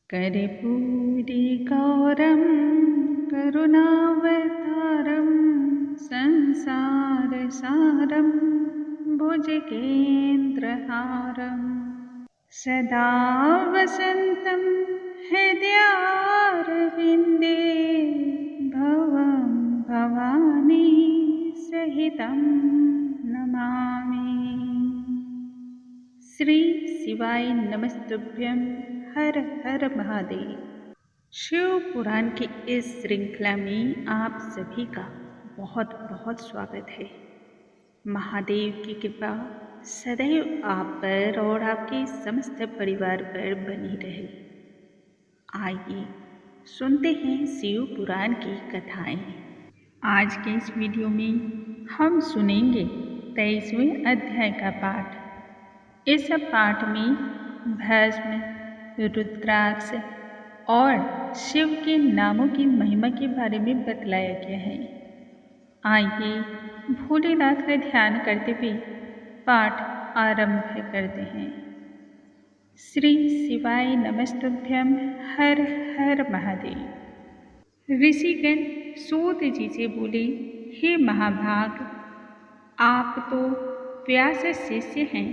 कर्पूरीगौरं करुणावतारं संसारसारं भुजगेन्द्रहारं सदा वसन्तं हृदयारविन्दे भवं भवानी सहितं नमामि। श्री शिवाय नमस्तुभ्यं। हर हर महादेव। शिव पुराण की इस श्रृंखला में आप सभी का बहुत बहुत स्वागत है। महादेव की कृपा सदैव आप पर और आपके समस्त परिवार पर बनी रहे। आइए सुनते हैं शिव पुराण की कथाएं। आज के इस वीडियो में हम सुनेंगे 23वें अध्याय का पाठ। इस पाठ में भस्म, रुद्राक्ष और शिव के नामों की महिमा के बारे में बतलाया गया है। आइए भोलेनाथ का ध्यान करते हुए पाठ आरंभ करते हैं। श्री शिवाय नमस्तुभ्यं। हर हर महादेव। ऋषिगण सूत जी से बोले, हे महाभाग, आप तो व्यास शिष्य हैं,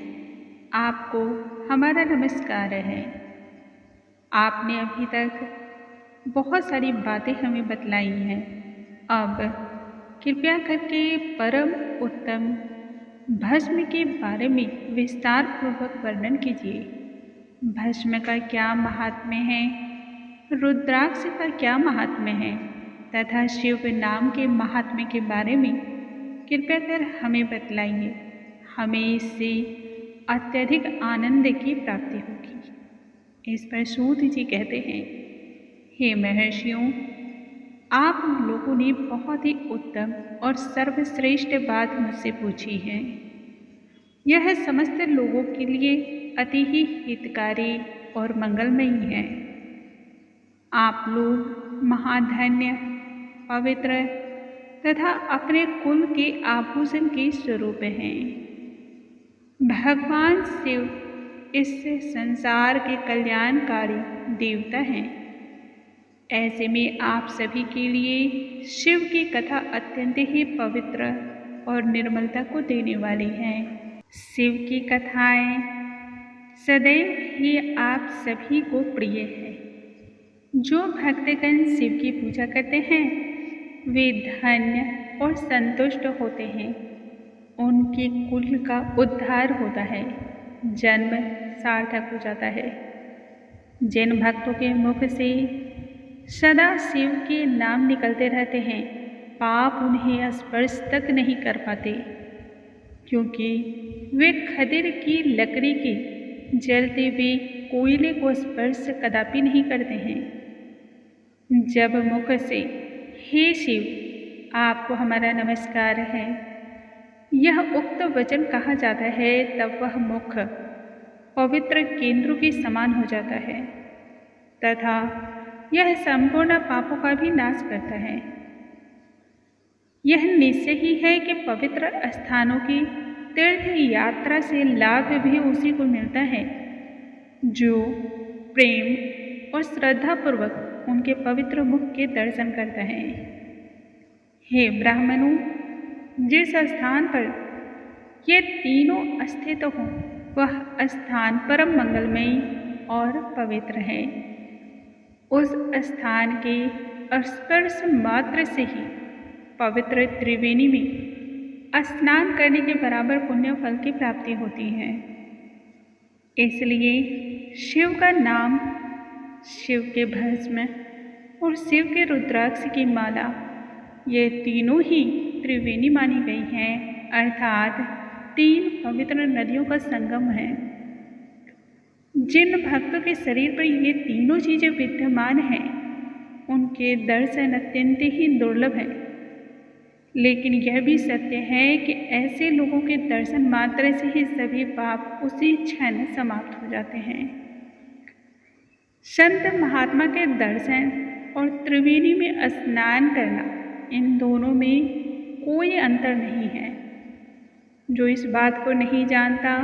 आपको हमारा नमस्कार है। आपने अभी तक बहुत सारी बातें हमें बतलाई हैं। अब कृपया करके परम उत्तम भस्म के बारे में विस्तार पूर्वक वर्णन कीजिए। भस्म का क्या महात्म्य है, रुद्राक्ष का क्या महात्म्य है तथा शिव नाम के महात्म्य के बारे में कृपया कर हमें बतलाइए। हमें इससे अत्यधिक आनंद की प्राप्ति होगी। इस पर सूत जी कहते हैं, हे महर्षियों, आप लोगों ने बहुत ही उत्तम और सर्वश्रेष्ठ बात मुझसे पूछी है। यह समस्त लोगों के लिए अति ही हितकारी और मंगलमयी है। आप लोग महाधन्य, पवित्र तथा अपने कुल के आभूषण के स्वरूप हैं। भगवान शिव इस संसार के कल्याणकारी देवता हैं। ऐसे में आप सभी के लिए शिव की कथा अत्यंत ही पवित्र और निर्मलता को देने वाली है। शिव की कथाएं सदैव ही आप सभी को प्रिय है। जो भक्तगण शिव की पूजा करते हैं वे धन्य और संतुष्ट होते हैं। उनके कुल का उद्धार होता है, जन्म सार्थक हो जाता है। जिन भक्तों के मुख से सदा शिव के नाम निकलते रहते हैं, पाप उन्हें स्पर्श तक नहीं कर पाते, क्योंकि वे खदिर की लकड़ी के जलते हुए कोयले को स्पर्श कदापि नहीं करते हैं। जब मुख से हे शिव, आपको हमारा नमस्कार है, यह उक्त वचन कहा जाता है, तब वह मुख पवित्र केंद्र के समान हो जाता है तथा यह संपूर्ण पापों का भी नाश करता है। यह निश्चय ही है कि पवित्र स्थानों की तीर्थ यात्रा से लाभ भी उसी को मिलता है जो प्रेम और श्रद्धापूर्वक उनके पवित्र मुख के दर्शन करता है। हे ब्राह्मणों, जिस स्थान पर ये तीनों स्थित हों वह स्थान परम मंगलमयी और पवित्र है। उस स्थान के स्पर्श मात्र से ही पवित्र त्रिवेणी में स्नान करने के बराबर पुण्य फल की प्राप्ति होती है। इसलिए शिव का नाम, शिव के भस्म और शिव के रुद्राक्ष की माला, ये तीनों ही त्रिवेणी मानी गई हैं, अर्थात 3 पवित्र नदियों का संगम है। जिन भक्तों के शरीर पर ये तीनों चीज़ें विद्यमान हैं उनके दर्शन अत्यंत ही दुर्लभ है। लेकिन यह भी सत्य है कि ऐसे लोगों के दर्शन मात्र से ही सभी पाप उसी क्षण समाप्त हो जाते हैं। संत महात्मा के दर्शन और त्रिवेणी में स्नान करना, इन दोनों में कोई अंतर नहीं है। जो इस बात को नहीं जानता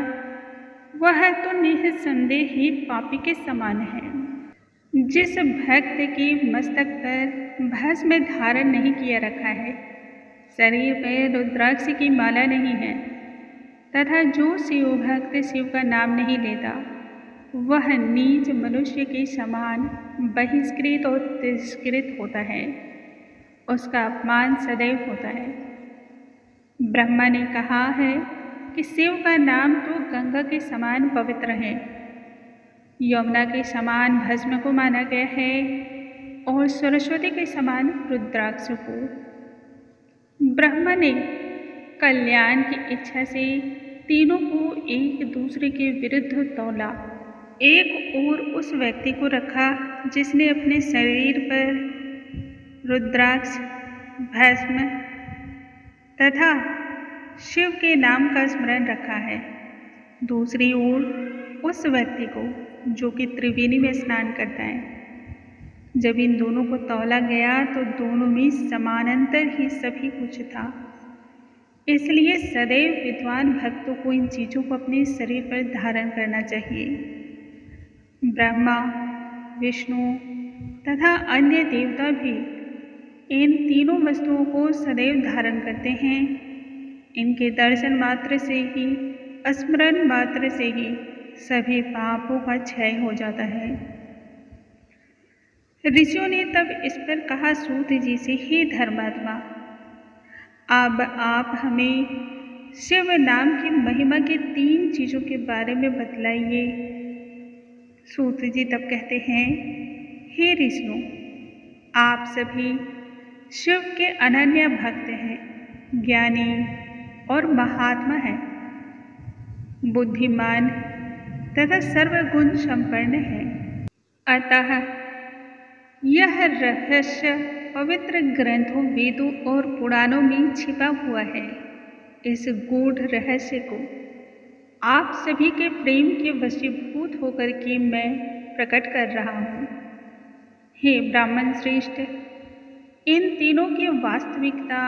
वह तो निःसंदेह ही पापी के समान है। जिस भक्त के मस्तक पर भस्म धारण नहीं किया रखा है, शरीर में रुद्राक्ष की माला नहीं है तथा जो शिव भक्त शिव का नाम नहीं लेता, वह नीच मनुष्य के समान बहिष्कृत और तिरस्कृत होता है। उसका अपमान सदैव होता है। ब्रह्मा ने कहा है कि शिव का नाम तो गंगा के समान पवित्र है, यमुना के समान भस्म को माना गया है और सरस्वती के समान रुद्राक्ष को। ब्रह्मा ने कल्याण की इच्छा से तीनों को एक दूसरे के विरुद्ध तौला। एक ओर उस व्यक्ति को रखा जिसने अपने शरीर पर रुद्राक्ष, भस्म तथा शिव के नाम का स्मरण रखा है। दूसरी ओर उस व्यक्ति को जो कि त्रिवेणी में स्नान करता है। जब इन दोनों को तौला गया तो दोनों में समानांतर ही सभी कुछ था। इसलिए सदैव विद्वान भक्तों को इन चीज़ों को अपने शरीर पर धारण करना चाहिए। ब्रह्मा, विष्णु तथा अन्य देवता भी इन तीनों वस्तुओं को सदैव धारण करते हैं। इनके दर्शन मात्र से ही, स्मरण मात्र से ही सभी पापों का क्षय हो जाता है। ऋषियों ने तब इस पर कहा सूत जी से, हे धर्मात्मा, अब आप हमें शिव नाम की महिमा की 3 चीज़ों के बारे में बतलाइए। सूत जी तब कहते हैं, हे ऋषियों, आप सभी शिव के अनन्य भक्त हैं, ज्ञानी और महात्मा हैं, बुद्धिमान तथा सर्वगुण संपन्न है। अतः यह रहस्य पवित्र ग्रंथों, वेदों और पुराणों में छिपा हुआ है। इस गूढ़ रहस्य को आप सभी के प्रेम के वशीभूत होकर के मैं प्रकट कर रहा हूँ। हे ब्राह्मण श्रेष्ठ, इन तीनों की वास्तविकता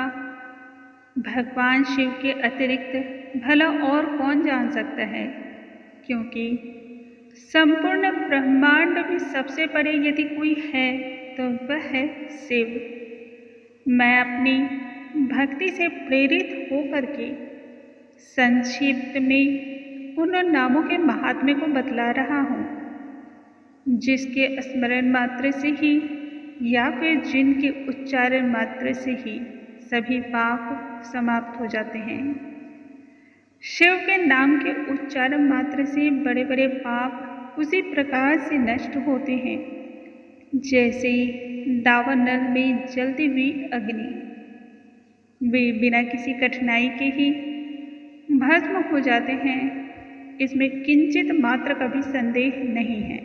भगवान शिव के अतिरिक्त भला और कौन जान सकता है, क्योंकि संपूर्ण ब्रह्मांड में सबसे बड़े यदि कोई है तो वह है शिव। मैं अपनी भक्ति से प्रेरित होकर के संक्षिप्त में उन नामों के महात्म्य को बतला रहा हूँ, जिसके स्मरण मात्र से ही या फिर जिनके उच्चारण मात्र से ही सभी पाप समाप्त हो जाते हैं। शिव के नाम के उच्चारण मात्र से बड़े बड़े पाप उसी प्रकार से नष्ट होते हैं जैसे दावानल में जलती हुई अग्नि। वे बिना किसी कठिनाई के ही भस्म हो जाते हैं, इसमें किंचित मात्र का भी संदेह नहीं है।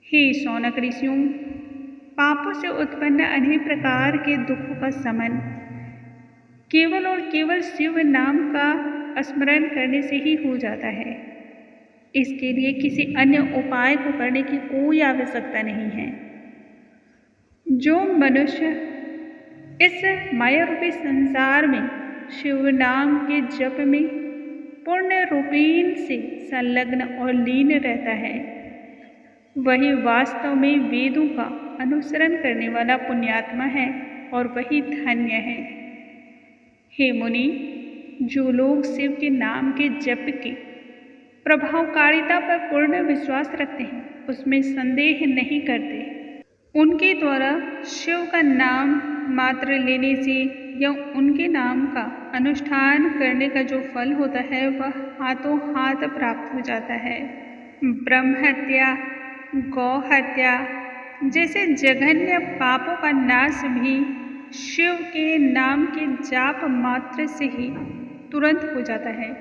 हे शौनक ऋषियों, पापों से उत्पन्न अनेक प्रकार के दुखों का शमन केवल और केवल शिव नाम का स्मरण करने से ही हो जाता है। इसके लिए किसी अन्य उपाय को करने की कोई आवश्यकता नहीं है। जो मनुष्य इस माया रूपी संसार में शिव नाम के जप में पूर्ण रूपेण से संलग्न और लीन रहता है, वही वास्तव में वेदों का अनुसरण करने वाला पुण्यात्मा है और वही धन्य है। हे मुनि, जो लोग शिव के नाम के जप की प्रभावकारिता पर पूर्ण विश्वास रखते हैं, उसमें संदेह नहीं करते, उनके द्वारा शिव का नाम मात्र लेने से या उनके नाम का अनुष्ठान करने का जो फल होता है वह हाथों हाथ प्राप्त हो जाता है। ब्रह्म हत्या, गौ हत्या जैसे जघन्य पापों का नाश भी शिव के नाम के जाप मात्र से ही तुरंत हो जाता है।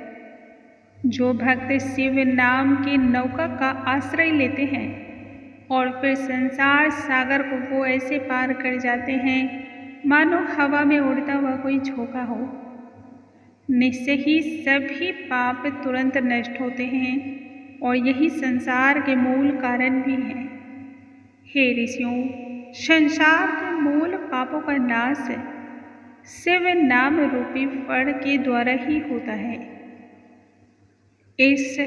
जो भक्त शिव नाम की नौका का आश्रय लेते हैं और फिर संसार सागर को वो ऐसे पार कर जाते हैं मानो हवा में उड़ता हुआ कोई झोंका हो, निश्चय ही सभी पाप तुरंत नष्ट होते हैं और यही संसार के मूल कारण भी है। हे ऋषियों, संसार के मूल पापों का नाश शिव नाम रूपी फल के द्वारा ही होता है। इस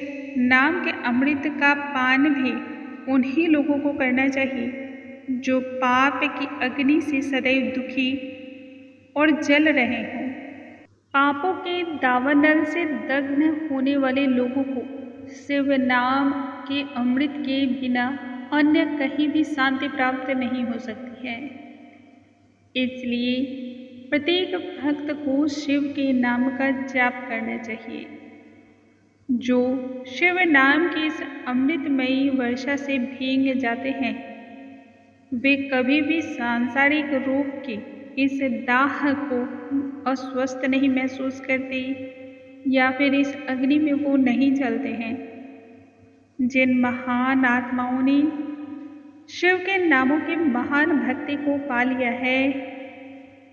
नाम के अमृत का पान भी उन्हीं लोगों को करना चाहिए जो पाप की अग्नि से सदैव दुखी और जल रहे हों। पापों के दावानल से दग्ध होने वाले लोगों को शिव नाम के अमृत के बिना अन्य कहीं भी शांति प्राप्त नहीं हो सकती है। इसलिए प्रत्येक भक्त को शिव के नाम का जाप करना चाहिए। जो शिव नाम की इस अमृतमयी वर्षा से भीग जाते हैं वे कभी भी सांसारिक रूप के इस दाह को अस्वस्थ नहीं महसूस करते या फिर इस अग्नि में वो नहीं जलते हैं। जिन महान आत्माओं ने शिव के नामों की महान भक्ति को पा लिया है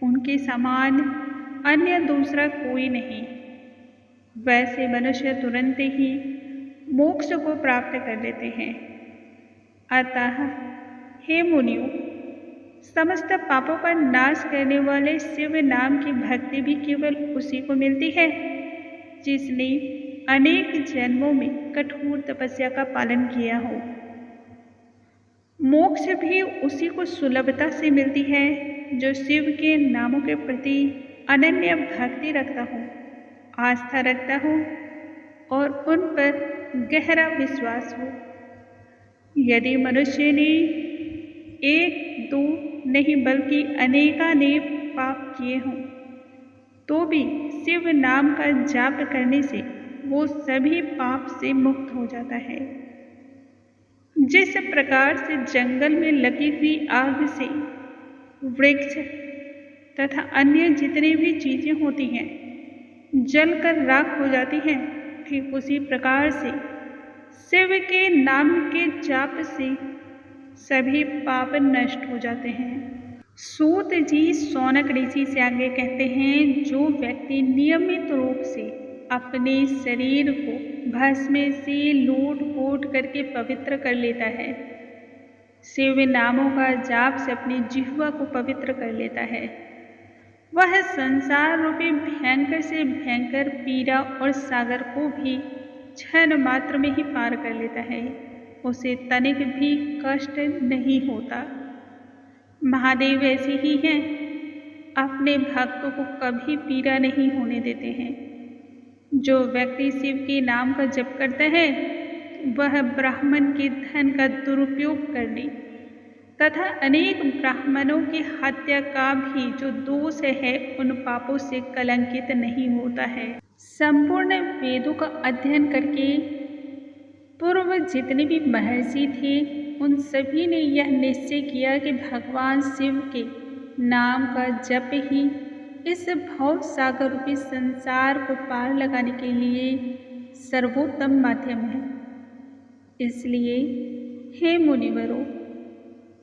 उनके समान अन्य दूसरा कोई नहीं। वैसे मनुष्य तुरंत ही मोक्ष को प्राप्त कर लेते हैं। अतः हे मुनियों, समस्त पापों का नाश करने वाले शिव नाम की भक्ति भी केवल उसी को मिलती है जिसने अनेक जन्मों में कठोर तपस्या का पालन किया हो। मोक्ष भी उसी को सुलभता से मिलती है जो शिव के नामों के प्रति अनन्य भक्ति रखता हो, आस्था रखता हो और उन पर गहरा विश्वास हो। यदि मनुष्य ने एक दो नहीं बल्कि अनेकानेक पाप किए हों तो भी शिव नाम का जाप करने से वो सभी पाप से मुक्त हो जाता है। जिस प्रकार से जंगल में लगी हुई आग से वृक्ष तथा अन्य जितनी भी चीजें होती हैं जलकर राख हो जाती हैं, ठीक उसी प्रकार से शिव के नाम के जाप से सभी पाप नष्ट हो जाते हैं। सूत जी शौनक ऋषि से आगे कहते हैं, जो व्यक्ति नियमित रूप से अपने शरीर को भस्म से लूट पोट करके पवित्र कर लेता है, शिव नामों का जाप से अपनी जिह्वा को पवित्र कर लेता है, वह संसार रूपी भयंकर से भयंकर पीड़ा और सागर को भी क्षण मात्र में ही पार कर लेता है। उसे तनिक भी कष्ट नहीं होता। महादेव ऐसे ही हैं, अपने भक्तों को कभी पीड़ा नहीं होने देते हैं। जो व्यक्ति शिव के नाम का जप करता है वह ब्राह्मण के धन का दुरुपयोग करने तथा अनेक ब्राह्मणों की हत्या का भी जो दोष है उन पापों से कलंकित नहीं होता है। संपूर्ण वेदों का अध्ययन करके पूर्व जितने भी महर्षि थे उन सभी ने यह निश्चय किया कि भगवान शिव के नाम का जप ही इस भव सागर रूपी संसार को पार लगाने के लिए सर्वोत्तम माध्यम है। इसलिए हे मुनिवरों,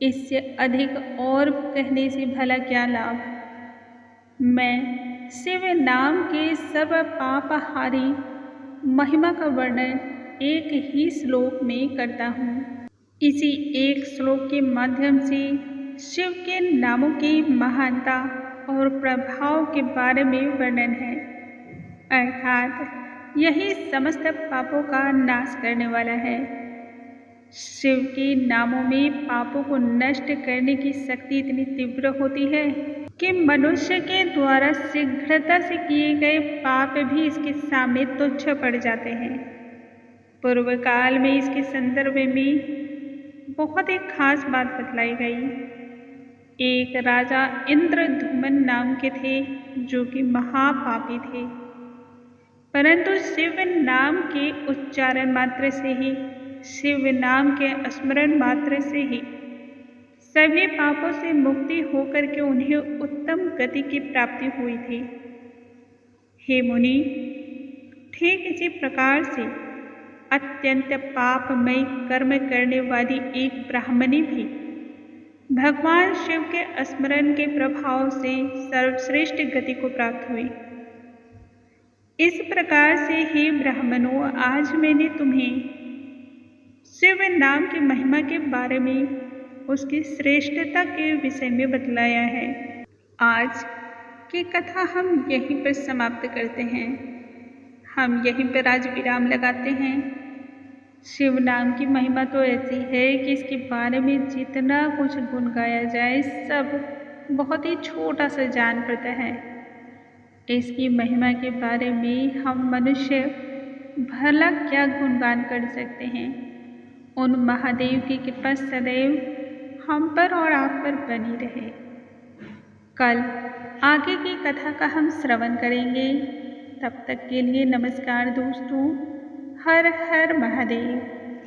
इससे अधिक और कहने से भला क्या लाभ। मैं शिव नाम के सर्व पापहारी महिमा का वर्णन एक ही श्लोक में करता हूँ। इसी एक श्लोक के माध्यम से शिव के नामों की महानता और प्रभाव के बारे में वर्णन है, अर्थात यही समस्त पापों का नाश करने वाला है। शिव के नामों में पापों को नष्ट करने की शक्ति इतनी तीव्र होती है कि मनुष्य के द्वारा शीघ्रता से किए गए पाप भी इसके सामने तुच्छ पड़ जाते हैं। पूर्व काल में इसके संदर्भ में बहुत एक खास बात बतलाई गई। एक राजा इंद्रधुमन नाम के थे जो कि महापापी थे, परंतु शिव नाम के उच्चारण मात्र से ही, शिव नाम के स्मरण मात्र से ही सभी पापों से मुक्ति होकर के उन्हें उत्तम गति की प्राप्ति हुई थी। हे मुनि, ठीक इसी प्रकार से अत्यंत पापमय कर्म करने वाली एक ब्राह्मणी भी भगवान शिव के स्मरण के प्रभाव से सर्वश्रेष्ठ गति को प्राप्त हुई। इस प्रकार से हे ब्राह्मणों, आज मैंने तुम्हें शिव नाम की महिमा के बारे में, उसकी श्रेष्ठता के विषय में बतलाया है। आज की कथा हम यहीं पर समाप्त करते हैं। हम यहीं पर आज विराम लगाते हैं। शिव नाम की महिमा तो ऐसी है कि इसके बारे में जितना कुछ गुण गाया जाए सब बहुत ही छोटा सा जान पड़ता है। इसकी महिमा के बारे में हम मनुष्य भला क्या गुणगान कर सकते हैं। उन महादेव की कृपा सदैव हम पर और आप पर बनी रहे। कल आगे की कथा का हम श्रवण करेंगे। तब तक के लिए नमस्कार दोस्तों। हर हर महादेव।